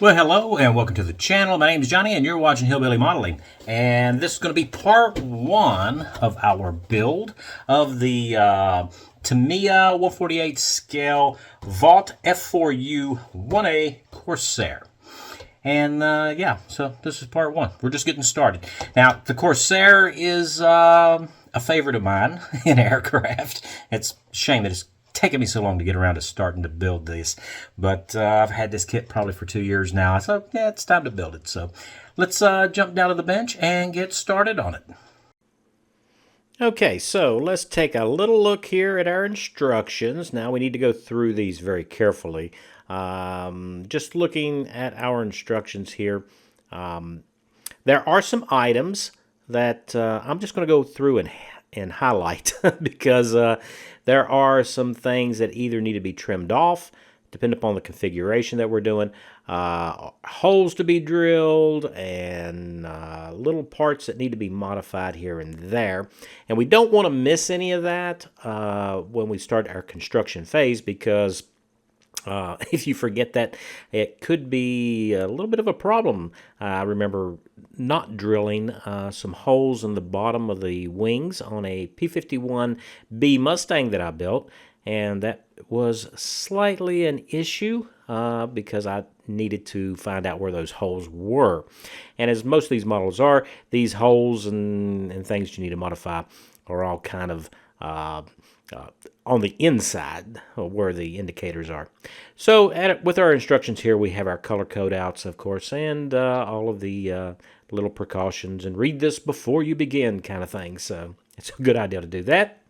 Well, hello and welcome to the channel. My name is Johnny and you're watching Hillbilly Modeling. And this is going to be part one of our build of the TAMIYA 148 scale Vought F4U-1A Corsair. And yeah, so this is part one. We're just getting started. Now, the Corsair is a favorite of mine in aircraft. It's a shame that it's taken me so long to get around to starting to build this, but I've had this kit probably for 2 years now. So yeah, it's time to build it. So let's jump down to the bench and get started on it. Okay, so let's take a little look here at our instructions. Now we need to go through these very carefully. Just looking at our instructions here, there are some items that I'm just going to go through and highlight because there are some things that either need to be trimmed off, depending upon the configuration that we're doing, holes to be drilled, and little parts that need to be modified here and there. And we don't want to miss any of that when we start our construction phase, because if you forget that, it could be a little bit of a problem. I remember not drilling some holes in the bottom of the wings on a P-51B Mustang that I built, and that was slightly an issue because I needed to find out where those holes were. And as most of these models are, these holes and things you need to modify are all kind of on the inside where the indicators are. So with our instructions here, we have our color code outs, of course, and all of the little precautions, and read this before you begin kind of thing. So it's a good idea to do that.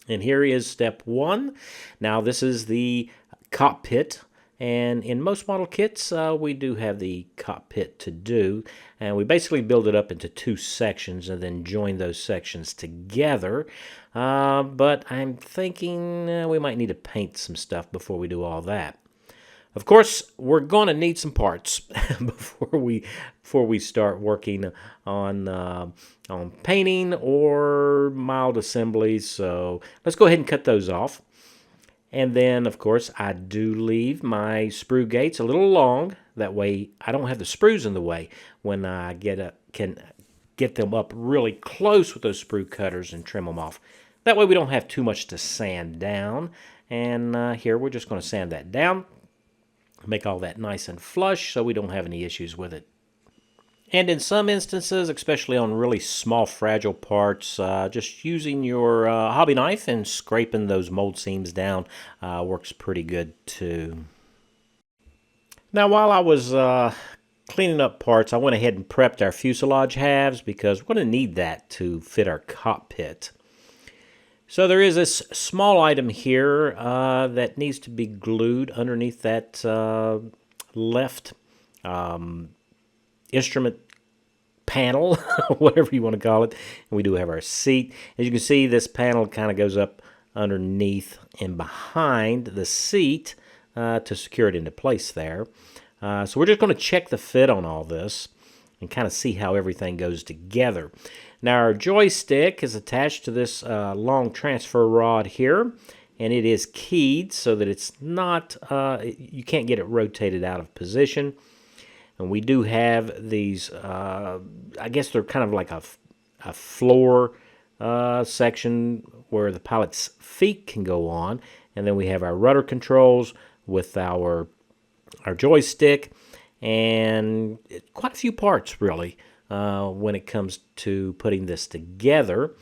And here is step one. Now this is the cockpit. And in most model kits, we do have the cockpit to do. And we basically build it up into two sections and then join those sections together. But I'm thinking we might need to paint some stuff before we do all that. Of course, we're going to need some parts before we start working on painting or mild assemblies. So let's go ahead and cut those off. And then, of course, I do leave my sprue gates a little long. That way I don't have the sprues in the way when I can get them up really close with those sprue cutters and trim them off. That way we don't have too much to sand down. And here we're just going to sand that down, make all that nice and flush so we don't have any issues with it. And in some instances, especially on really small, fragile parts, just using your hobby knife and scraping those mold seams down works pretty good too. Now, while I was cleaning up parts, I went ahead and prepped our fuselage halves because we're going to need that to fit our cockpit. So there is this small item here that needs to be glued underneath that left instrument panel, whatever you want to call it. And we do have our seat. As you can see, this panel kind of goes up underneath and behind the seat to secure it into place there. So we're just going to check the fit on all this and kind of see how everything goes together. Now our joystick is attached to this long transfer rod here, and it is keyed so that it's not, you can't get it rotated out of position. And we do have these, I guess they're kind of like a floor section where the pilot's feet can go on. And then we have our rudder controls with our joystick, and quite a few parts really when it comes to putting this together.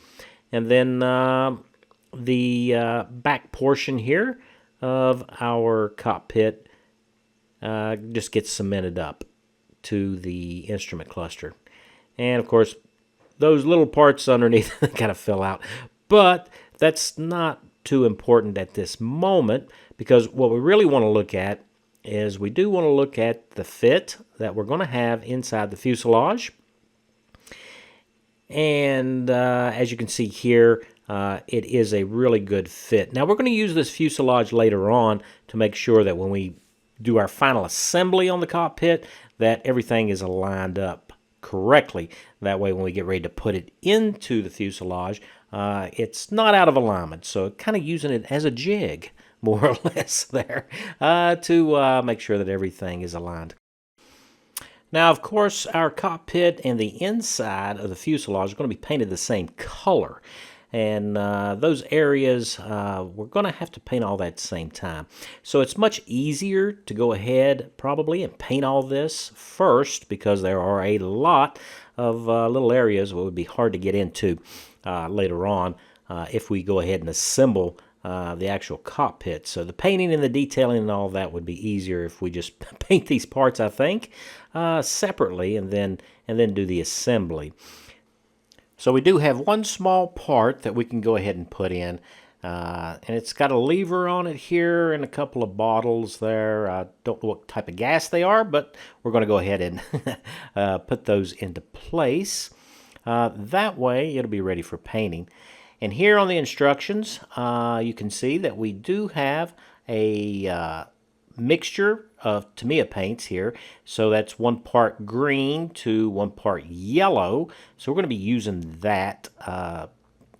And then the back portion here of our cockpit just gets cemented up to the instrument cluster. And of course, those little parts underneath kind of fell out. But that's not too important at this moment, because what we really want to look at is we do want to look at the fit that we're going to have inside the fuselage. And as you can see here, it is a really good fit. Now we're going to use this fuselage later on to make sure that when we do our final assembly on the cockpit, that everything is aligned up correctly. That way when we get ready to put it into the fuselage, it's not out of alignment. So kind of using it as a jig, more or less, there, to make sure that everything is aligned Now, of course, our cockpit and the inside of the fuselage are going to be painted the same color. And those areas, we're going to have to paint all that at the same time. So it's much easier to go ahead probably and paint all this first, because there are a lot of little areas that would be hard to get into later on if we go ahead and assemble the actual cockpit. So the painting and the detailing and all that would be easier if we just paint these parts, I think, separately and then do the assembly. So we do have one small part that we can go ahead and put in, and it's got a lever on it here and a couple of bottles there. I don't know what type of gas they are, but we're going to go ahead and put those into place. That way it'll be ready for painting. And here on the instructions, you can see that we do have a mixture of Tamiya paints here. So that's 1 part green to 1 part yellow. So we're going to be using that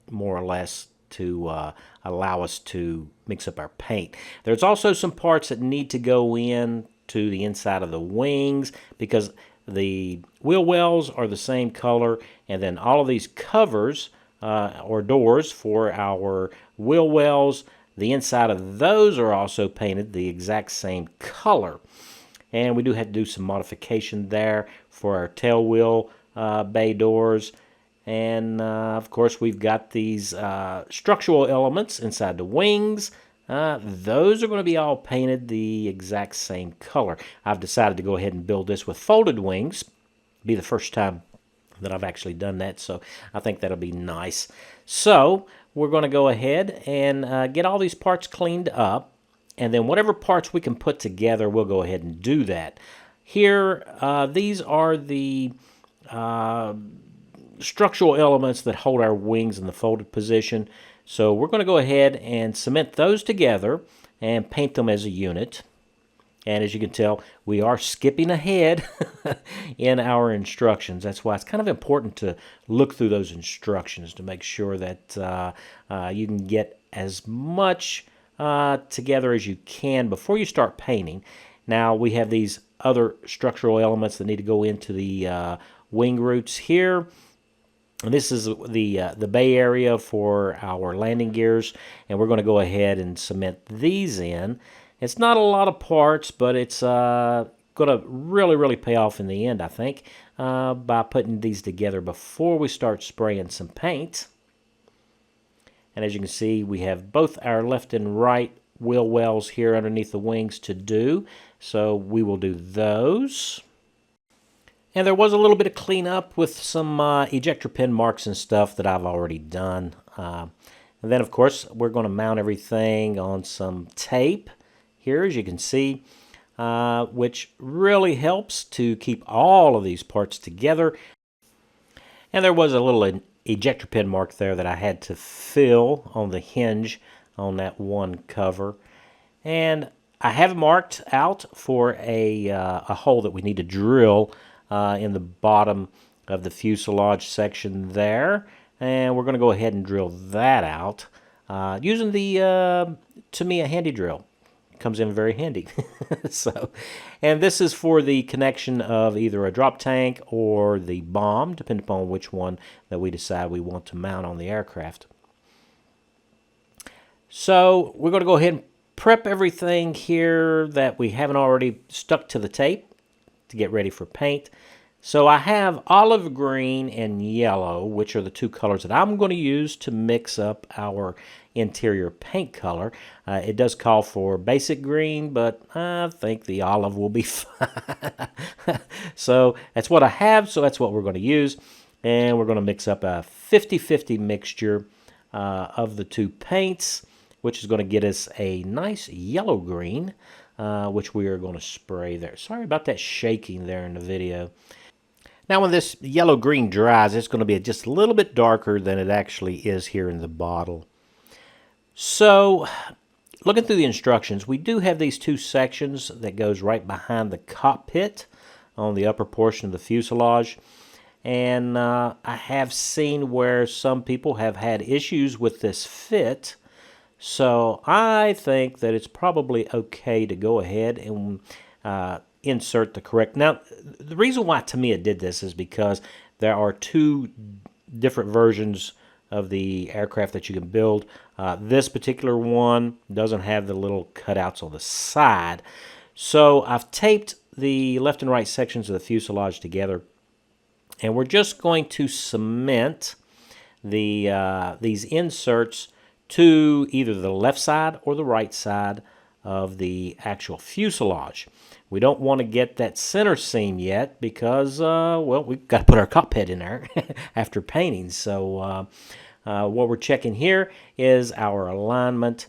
more or less to allow us to mix up our paint. There's also some parts that need to go in to the inside of the wings, because the wheel wells are the same color, and then all of these covers or doors for our wheel wells, the inside of those are also painted the exact same color. And we do have to do some modification there for our tail wheel bay doors. And of course we've got these structural elements inside the wings. Those are going to be all painted the exact same color. I've decided to go ahead and build this with folded wings. It'll be the first time that I've actually done that, so I think that'll be nice. So we're going to go ahead and get all these parts cleaned up, and then whatever parts we can put together, we'll go ahead and do that. Here, these are the structural elements that hold our wings in the folded position. So we're going to go ahead and cement those together and paint them as a unit. And as you can tell, we are skipping ahead in our instructions. That's why it's kind of important to look through those instructions to make sure that you can get as much together as you can before you start painting. Now we have these other structural elements that need to go into the wing roots here. And this is the bay area for our landing gears, and we're going to go ahead and cement these in. It's not a lot of parts, but it's going to really pay off in the end, I think, by putting these together before we start spraying some paint. And as you can see, we have both our left and right wheel wells here underneath the wings to do, so we will do those. And there was a little bit of cleanup with some ejector pin marks and stuff that I've already done. And then, of course, we're going to mount everything on some tape here, as you can see, which really helps to keep all of these parts together. And there was a little ejector pin mark there that I had to fill on the hinge on that one cover. And I have marked out for a hole that we need to drill in the bottom of the fuselage section there. And we're going to go ahead and drill that out using the Tamiya handy drill. Comes in very handy. And this is for the connection of either a drop tank or the bomb, depending upon which one that we decide we want to mount on the aircraft. So we're going to go ahead and prep everything here that we haven't already stuck to the tape to get ready for paint. So I have olive green and yellow, which are the two colors that I'm going to use to mix up our interior paint color. It does call for basic green, but I think the olive will be fine. So that's what I have, so that's what we're going to use. And we're going to mix up a 50-50 mixture of the two paints, which is going to get us a nice yellow-green, which we are going to spray there. Sorry about that shaking there in the video. Now when this yellow-green dries, it's going to be just a little bit darker than it actually is here in the bottle. So, looking through the instructions, we do have these two sections that goes right behind the cockpit on the upper portion of the fuselage. And I have seen where some people have had issues with this fit. So I think that it's probably okay to go ahead and insert the correct. Now, the reason why Tamiya did this is because there are two different versions of the aircraft that you can build. This particular one doesn't have the little cutouts on the side. So I've taped the left and right sections of the fuselage together, and we're just going to cement these inserts to either the left side or the right side of the actual fuselage. We don't want to get that center seam yet because, well, we've got to put our cockpit in there after painting. So what we're checking here is our alignment.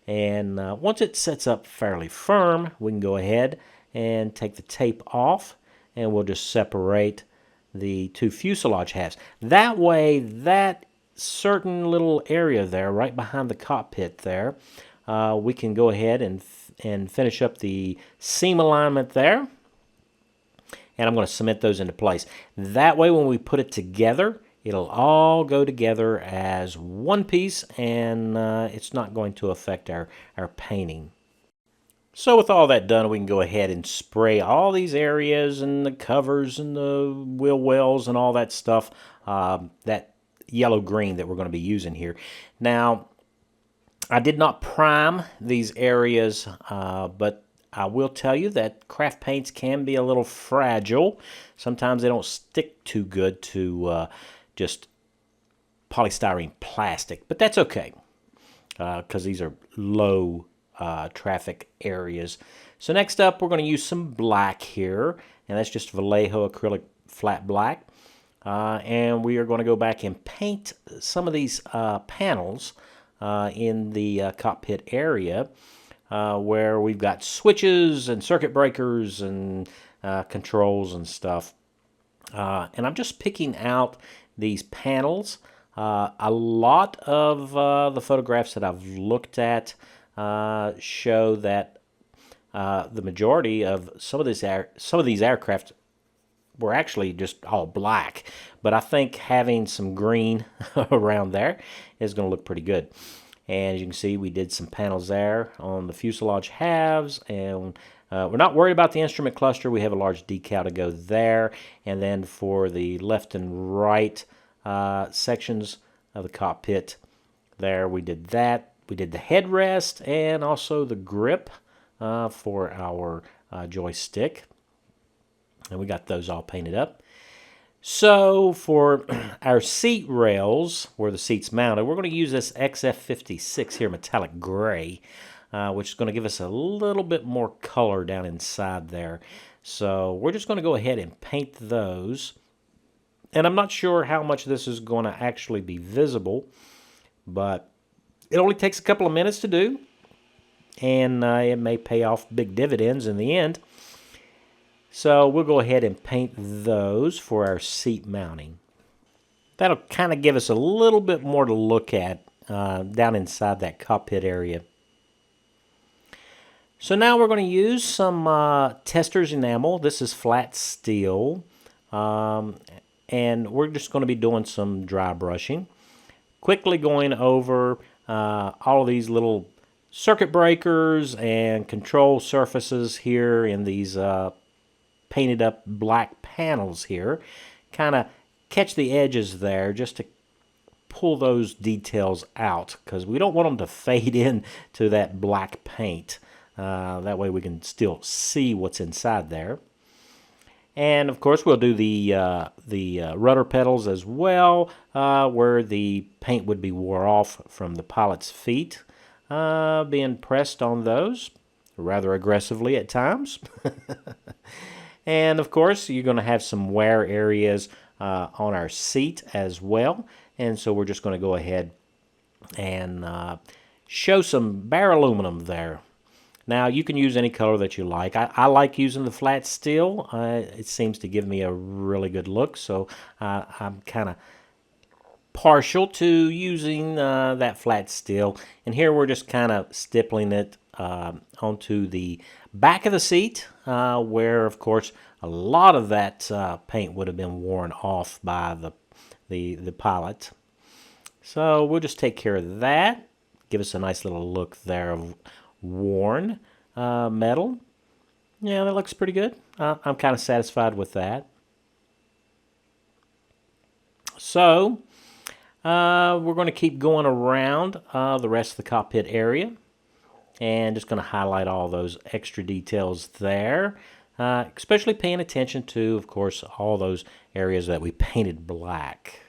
And once it sets up fairly firm, we can go ahead and take the tape off, and we'll just separate the two fuselage halves. That way, that certain little area there, right behind the cockpit there, we can go ahead and finish up the seam alignment there. And I'm going to cement those into place. That way, when we put it together, it'll all go together as one piece, and it's not going to affect our painting. So with all that done, we can go ahead and spray all these areas and the covers and the wheel wells and all that stuff, that yellow-green that we're going to be using here. Now, I did not prime these areas, but I will tell you that craft paints can be a little fragile. Sometimes they don't stick too good to just polystyrene plastic, but that's okay because these are low traffic areas. So next up, we're going to use some black here, and that's just Vallejo acrylic flat black. And we are going to go back and paint some of these panels in the cockpit area where we've got switches and circuit breakers and controls and stuff. And I'm just picking out these panels. A lot of the photographs that I've looked at show that the majority of some of these aircraft were actually just all black, but I think having some green around there is going to look pretty good. And as you can see, we did some panels there on the fuselage halves, and we're not worried about the instrument cluster. We have a large decal to go there, and then for the left and right sections of the cockpit there, we did that. We did the headrest and also the grip for our joystick. And we got those all painted up. So for our seat rails, where the seat's mounted, we're going to use this XF56 here, metallic gray, which is going to give us a little bit more color down inside there. So we're just going to go ahead and paint those. And I'm not sure how much this is going to actually be visible, but it only takes a couple of minutes to do, and it may pay off big dividends in the end. So we'll go ahead and paint those for our seat mounting. That'll kind of give us a little bit more to look at down inside that cockpit area. So now we're going to use some Testors enamel. This is flat steel. And we're just going to be doing some dry brushing. Quickly going over all of these little circuit breakers and control surfaces here in these painted up black panels here. Kind of catch the edges there just to pull those details out, because we don't want them to fade in to that black paint. That way we can still see what's inside there. And of course we'll do the rudder pedals as well, where the paint would be wore off from the pilot's feet, being pressed on those rather aggressively at times. And of course you're going to have some wear areas on our seat as well, and so we're just going to go ahead and show some bare aluminum there. Now, you can use any color that you like. I like using the flat steel. It seems to give me a really good look, so I'm kind of partial to using that flat steel. And here we're just kind of stippling it onto the back of the seat, where, of course, a lot of that paint would have been worn off by the pilot. So we'll just take care of that. Give us a nice little look there of worn metal. Yeah, that looks pretty good. I'm kind of satisfied with that. So, we're going to keep going around the rest of the cockpit area and just going to highlight all those extra details there, especially paying attention to, of course, all those areas that we painted black.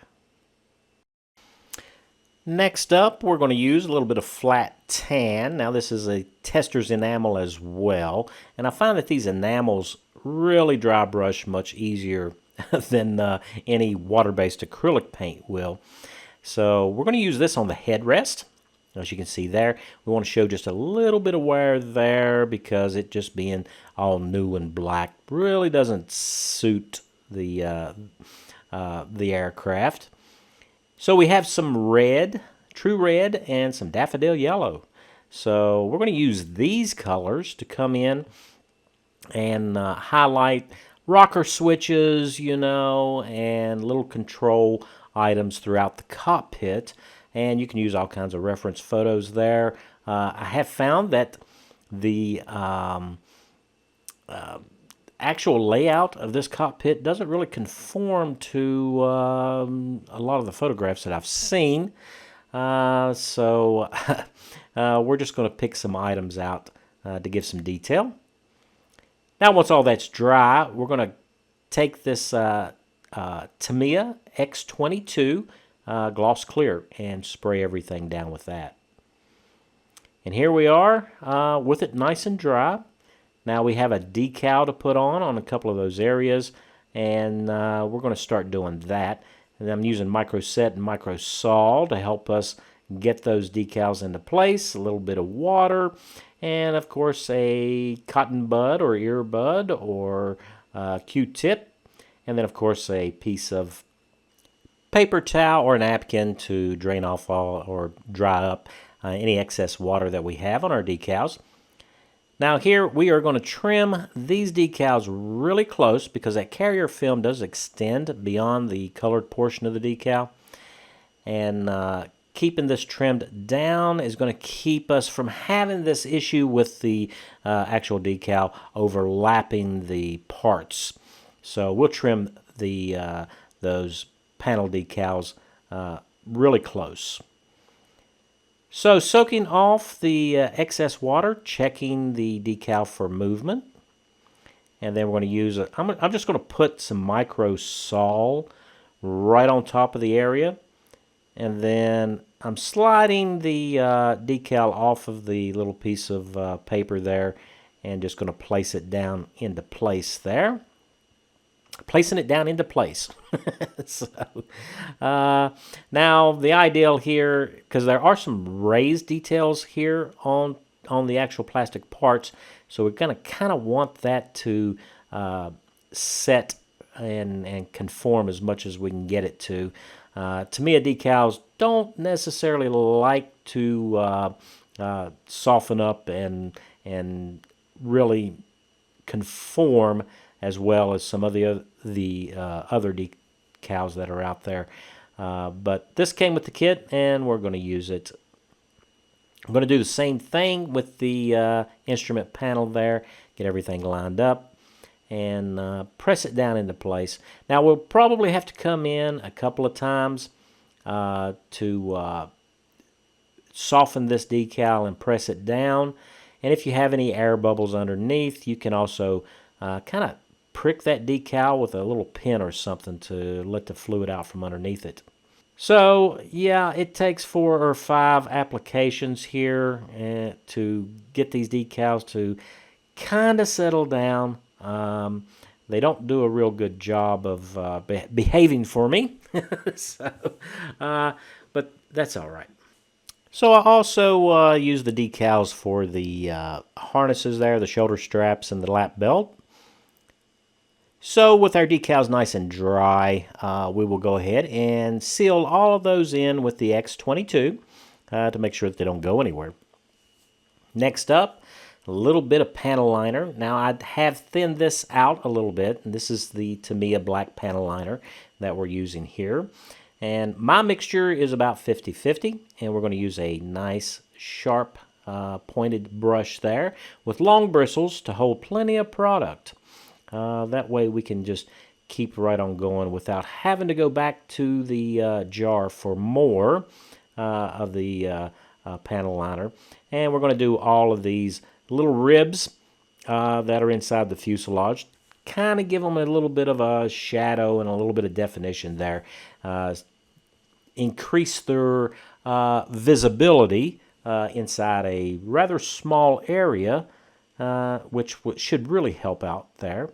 Next up, we're going to use a little bit of flat tan. Now, this is a tester's enamel as well, and I find that these enamels really dry brush much easier than any water-based acrylic paint will. So we're going to use this on the headrest. As you can see there, we want to show just a little bit of wear there because it just being all new and black really doesn't suit the aircraft. So we have some red, true red, and some daffodil yellow. So we're going to use these colors to come in and highlight rocker switches, you know, and little control items throughout the cockpit. And you can use all kinds of reference photos there. I have found that the actual layout of this cockpit doesn't really conform to a lot of the photographs that I've seen. So we're just going to pick some items out to give some detail. Now once all that's dry, we're going to take this TAMIYA X22 gloss clear and spray everything down with that. And here we are with it nice and dry. Now we have a decal to put on a couple of those areas, and we're going to start doing that. And I'm using micro set and micro sol to help us get those decals into place. A little bit of water, and of course a cotton bud or earbud or Q-tip, and then of course a piece of paper towel or a napkin to drain off all or dry up any excess water that we have on our decals. Now here we are going to trim these decals really close because that carrier film does extend beyond the colored portion of the decal. And keeping this trimmed down is going to keep us from having this issue with the actual decal overlapping the parts. So we'll trim the those panel decals really close. So soaking off the excess water, checking the decal for movement, and then we're going to use I'm just going to put some micro sol right on top of the area, and then I'm sliding the decal off of the little piece of paper there, and just going to place it down into place there. Placing it down into place. So, now the ideal here, because there are some raised details here on the actual plastic parts, so we're going to kind of want that to set and conform as much as we can get it to. TAMIYA decals don't necessarily like to soften up and really conform as well as some of the other decals that are out there. But this came with the kit, and we're going to use it. I'm going to do the same thing with the instrument panel there, get everything lined up, and press it down into place. Now we'll probably have to come in a couple of times to soften this decal and press it down. And if you have any air bubbles underneath, you can also kind of prick that decal with a little pin or something to let the fluid out from underneath it. So yeah, it takes 4 or 5 applications here to get these decals to kind of settle down. They don't do a real good job of behaving for me, so, but that's all right. So I also use the decals for the harnesses there, the shoulder straps, and the lap belt. So with our decals nice and dry, we will go ahead and seal all of those in with the X22 to make sure that they don't go anywhere. Next up, a little bit of panel liner. Now I have thinned this out a little bit, and this is the TAMIYA black panel liner that we're using here. And my mixture is about 50-50, and we're going to use a nice sharp pointed brush there with long bristles to hold plenty of product. That way we can just keep right on going without having to go back to the jar for more of the panel liner. And we're going to do all of these little ribs that are inside the fuselage. Kind of give them a little bit of a shadow and a little bit of definition there. Increase their visibility inside a rather small area, which should really help out there.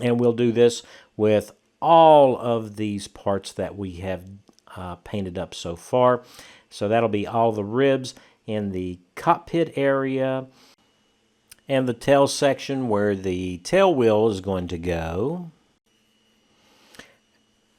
And we'll do this with all of these parts that we have painted up so far. So that'll be all the ribs in the cockpit area and the tail section where the tail wheel is going to go,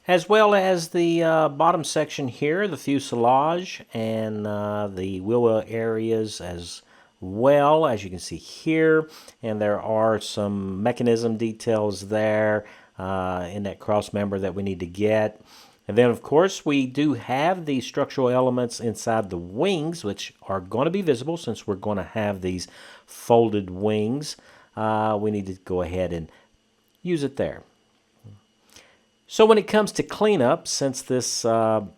as well as the bottom section here, the fuselage, and the wheel well areas as well, as you can see here. And there are some mechanism details there in that cross member that we need to get. And then, of course, we do have the structural elements inside the wings, which are going to be visible since we're going to have these folded wings. We need to go ahead and use it there. So when it comes to cleanup, since this Tamiya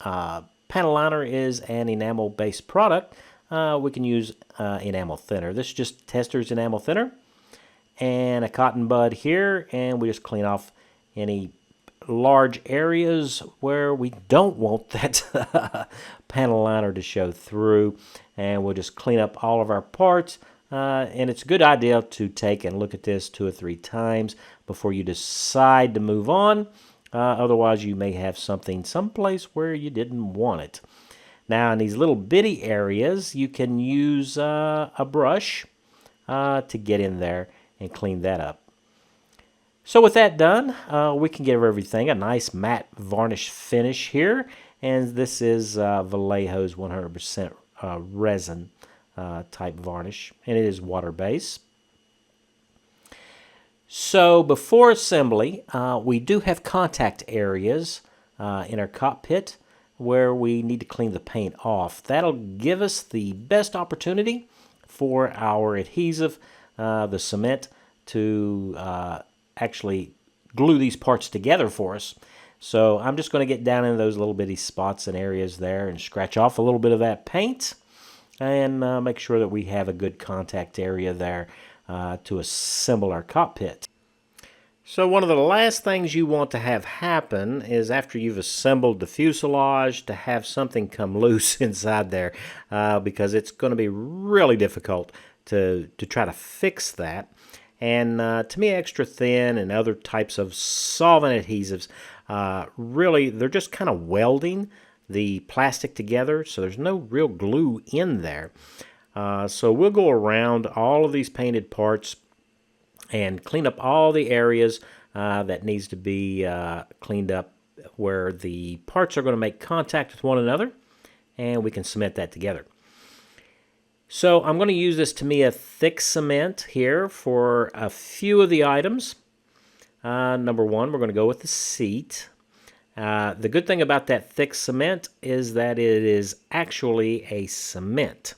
panel liner is an enamel-based product, we can use enamel thinner. This is just Tester's enamel thinner and a cotton bud here, and we just clean off any large areas where we don't want that panel liner to show through, and we'll just clean up all of our parts. And it's a good idea to take and look at this 2 or 3 times before you decide to move on. Otherwise, you may have something someplace where you didn't want it. Now, in these little bitty areas, you can use a brush to get in there and clean that up. So with that done, we can give everything a nice matte varnish finish here. And this is Vallejo's 100% resin type varnish, and it is water-based. So before assembly, we do have contact areas in our cockpit where we need to clean the paint off. That'll give us the best opportunity for our adhesive, the cement, to actually glue these parts together for us. So I'm just going to get down in those little bitty spots and areas there and scratch off a little bit of that paint and make sure that we have a good contact area there to assemble our cockpit. So one of the last things you want to have happen is after you've assembled the fuselage to have something come loose inside there because it's going to be really difficult to try to fix that. And Tamiya Extra Thin and other types of solvent adhesives, really, they're just kind of welding the plastic together, so there's no real glue in there. So we'll go around all of these painted parts and clean up all the areas that needs to be cleaned up where the parts are going to make contact with one another, and we can cement that together. So I'm going to use this Tamiya thick cement here for a few of the items. Number one, we're going to go with the seat. The good thing about that thick cement is that it is actually a cement.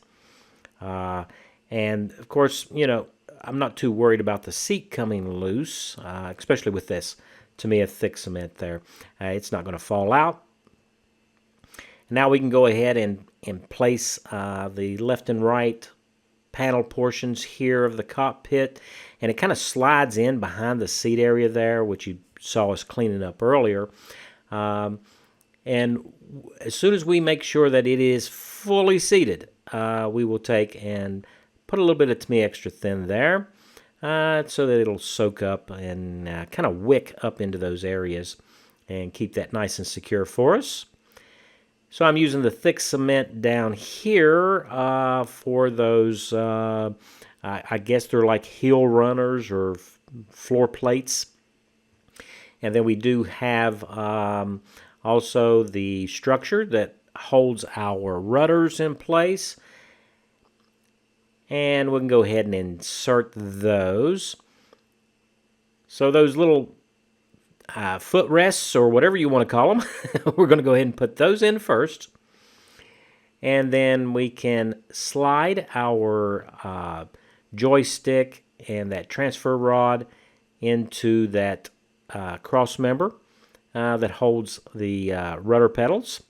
And of course, you know, I'm not too worried about the seat coming loose, especially with this Tamiya thick cement there. It's not going to fall out. Now we can go ahead and place the left and right panel portions here of the cockpit, and it kind of slides in behind the seat area there, which you saw us cleaning up earlier. And as soon as we make sure that it is fully seated, we will take and put a little bit of Tamiya Extra Thin there so that it'll soak up and kind of wick up into those areas and keep that nice and secure for us. So I'm using the thick cement down here for those, I guess they're like heel runners or floor plates. And then we do have also the structure that holds our rudders in place. And we can go ahead and insert those. So those little footrests, or whatever you want to call them, we're going to go ahead and put those in first. And then we can slide our joystick and that transfer rod into that cross member that holds the rudder pedals.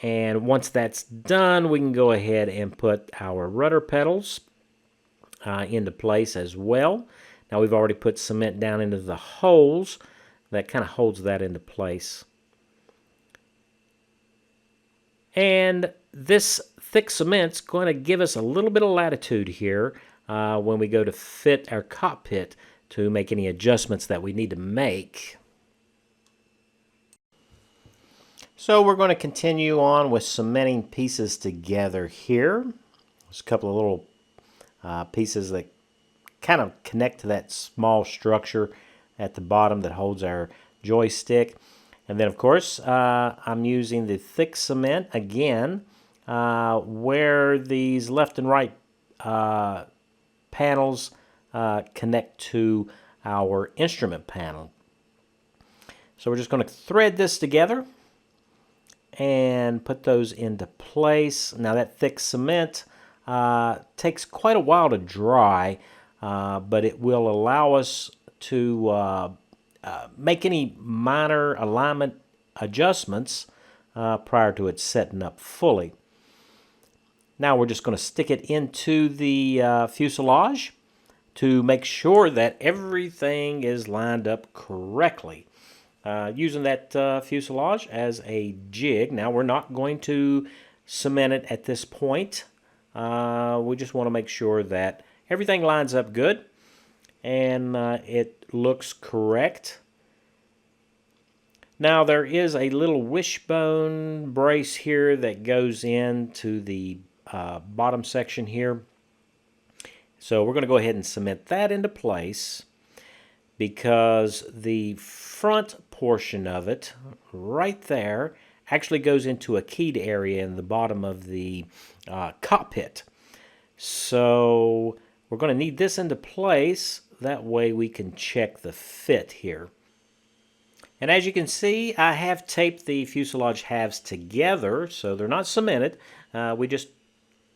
And once that's done, we can go ahead and put our rudder pedals into place as well. Now we've already put cement down into the holes. That kind of holds that into place. And this thick cement's going to give us a little bit of latitude here when we go to fit our cockpit to make any adjustments that we need to make. So we're going to continue on with cementing pieces together here. There's a couple of little pieces that kind of connect to that small structure at the bottom that holds our joystick. And then, of course, I'm using the thick cement again where these left and right panels connect to our instrument panel. So we're just going to thread this together and put those into place. Now that thick cement takes quite a while to dry, but it will allow us to make any minor alignment adjustments prior to it setting up fully. Now we're just going to stick it into the fuselage to make sure that everything is lined up correctly. Using that fuselage as a jig. Now we're not going to cement it at this point. We just want to make sure that everything lines up good and it looks correct. Now there is a little wishbone brace here that goes into the bottom section here. So we're going to go ahead and cement that into place because the front portion of it right there actually goes into a keyed area in the bottom of the cockpit. So we're going to need this into place. That way we can check the fit here. And as you can see, I have taped the fuselage halves together, so they're not cemented. We just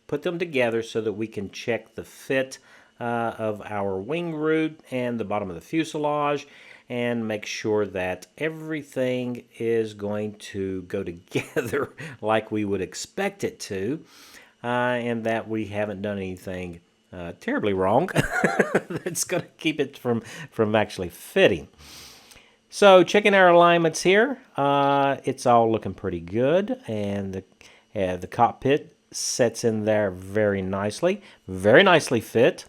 put them together so that we can check the fit of our wing root and the bottom of the fuselage and make sure that everything is going to go together like we would expect it to, and that we haven't done anything terribly wrong that's going to keep it from actually fitting. So checking our alignments here, it's all looking pretty good, and the cockpit sets in there very nicely fit.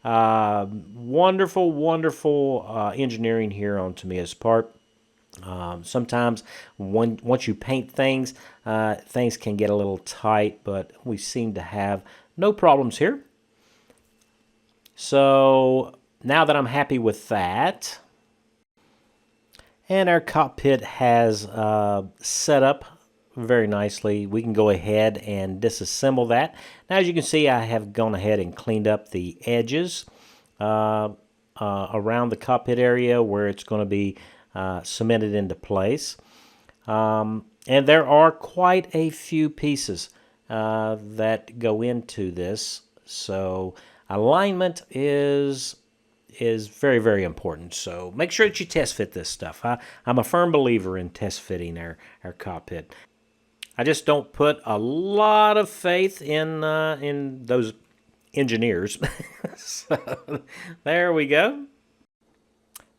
Wonderful, wonderful engineering here on TAMIYA's part. Sometimes once you paint things, things can get a little tight, but we seem to have no problems here. So now that I'm happy with that, and our cockpit has set up very nicely, we can go ahead and disassemble that. Now, as you can see, I have gone ahead and cleaned up the edges around the cockpit area where it's going to be cemented into place. And there are quite a few pieces that go into this, so alignment is very, very important. So make sure that you test fit this stuff. I'm a firm believer in test fitting our cockpit. I just don't put a lot of faith in those engineers. So there we go.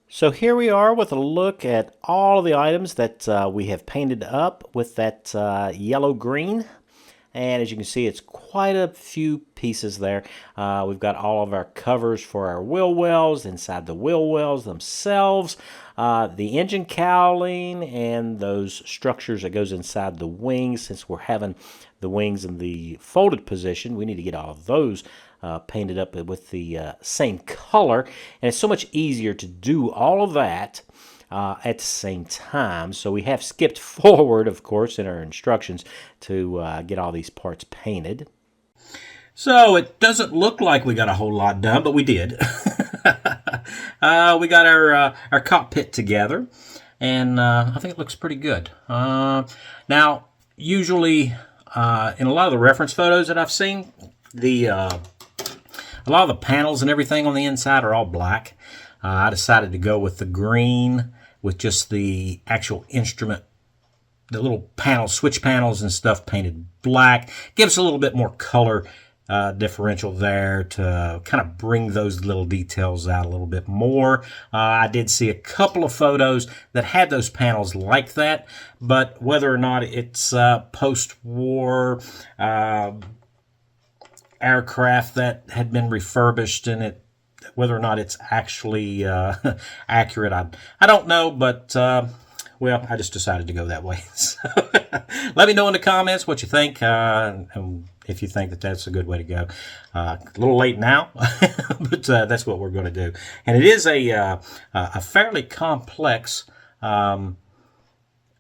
So here we are with a look at all the items that we have painted up with that yellow-green. And as you can see, it's quite a few pieces there. We've got all of our covers for our wheel wells, inside the wheel wells themselves, the engine cowling, and those structures that goes inside the wings. Since we're having the wings in the folded position, we need to get all of those painted up with the same color. And it's so much easier to do all of that at the same time. So we have skipped forward, of course, in our instructions to get all these parts painted. So it doesn't look like we got a whole lot done, but we did. We got our cockpit together, and I think it looks pretty good. Now, usually in a lot of the reference photos that I've seen, a lot of the panels and everything on the inside are all black. I decided to go with the green with just the actual instrument, the little panels, switch panels and stuff painted black. Gives a little bit more color differential there to kind of bring those little details out a little bit more. I did see a couple of photos that had those panels like that, but whether or not it's post-war aircraft that had been refurbished and whether or not it's actually accurate, I don't know, but well, I just decided to go that way. So let me know in the comments what you think, and if you think that that's a good way to go. A little late now, but that's what we're going to do. And it is a fairly complex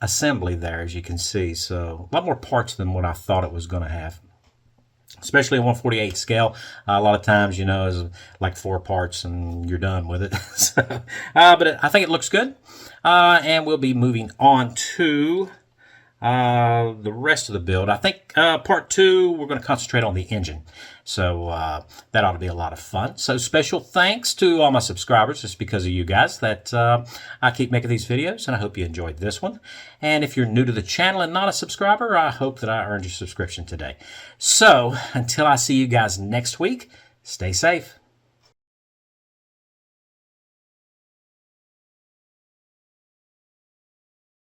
assembly there, as you can see. So a lot more parts than what I thought it was going to have. Especially a 1/48 scale, a lot of times, is like 4 parts and you're done with it. So, but I think it looks good, and we'll be moving on to the rest of the build. I think part 2, we're going to concentrate on the engine. So that ought to be a lot of fun. So special thanks to all my subscribers. It's because of you guys that I keep making these videos, and I hope you enjoyed this one. And if you're new to the channel and not a subscriber, I hope that I earned your subscription today. So until I see you guys next week, stay safe.